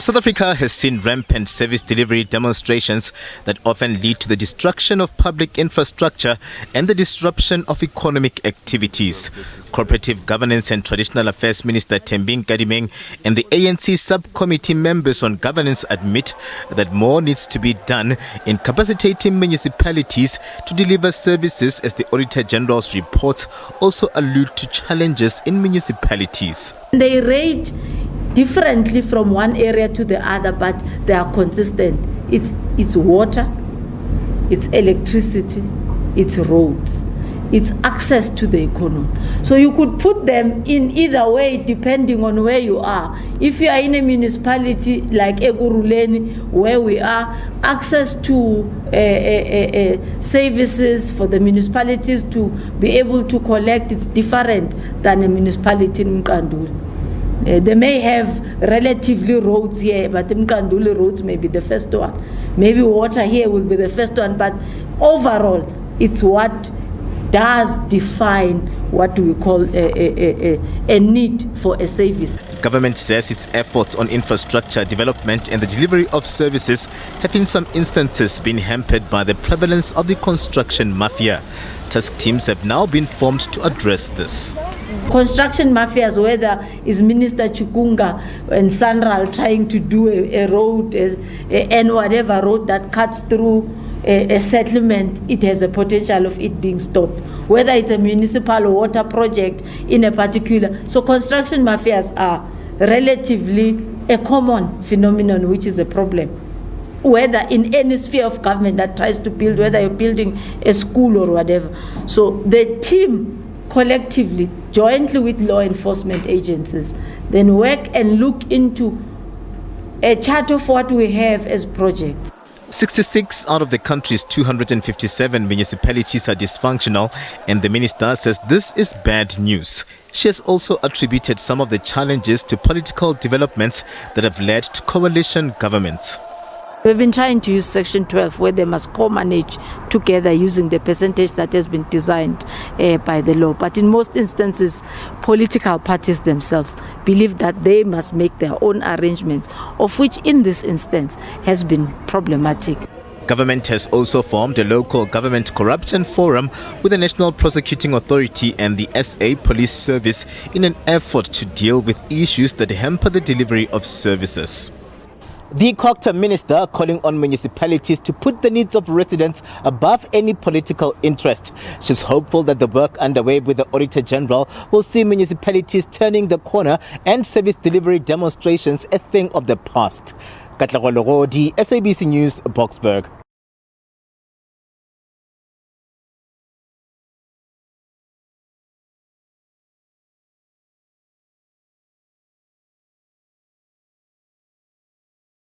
South Africa has seen rampant service delivery demonstrations that often lead to the destruction of public infrastructure and the disruption of economic activities. Cooperative Governance and Traditional Affairs Minister Thembi Nkadimeng and the ANC subcommittee members on governance admit that more needs to be done in capacitating municipalities to deliver services, as the Auditor General's reports also allude to challenges in municipalities. They rate differently from one area to the other, but they are consistent. It's water, it's electricity, it's roads, it's access to the economy. So you could put them in either way depending on where you are. If you are in a municipality like Ekurhuleni, where we are, access to services for the municipalities to be able to collect, it's different than a municipality in Nkanduli. They may have relatively roads here, but Nkanduli roads may be the first one. Maybe water here will be the first one, but overall, it's what does define what we call a need for a service. Government says its efforts on infrastructure development and the delivery of services have in some instances been hampered by the prevalence of the construction mafia. Task teams have now been formed to address this. Construction mafias, whether is Minister Chukunga and Sanral trying to do a road and whatever road that cuts through a settlement, it has a potential of it being stopped. Whether it's a municipal water project in a particular. So construction mafias are relatively a common phenomenon, which is a problem. Whether in any sphere of government that tries to build, whether you're building a school or whatever. So the team collectively, jointly with law enforcement agencies, then work and look into a chart of what we have as projects. 66 out of the country's 257 municipalities are dysfunctional, and the minister says this is bad news. She has also attributed some of the challenges to political developments that have led to coalition governments. We've been trying to use Section 12, where they must co-manage together using the percentage that has been designed by the law. But in most instances, political parties themselves believe that they must make their own arrangements, of which in this instance has been problematic. Government has also formed a local government corruption forum with the National Prosecuting Authority and the SA Police Service in an effort to deal with issues that hamper the delivery of services. The Auditor Minister calling on municipalities to put the needs of residents above any political interest. She's hopeful that the work underway with the Auditor General will see municipalities turning the corner and service delivery demonstrations a thing of the past. SABC News, Boksburg.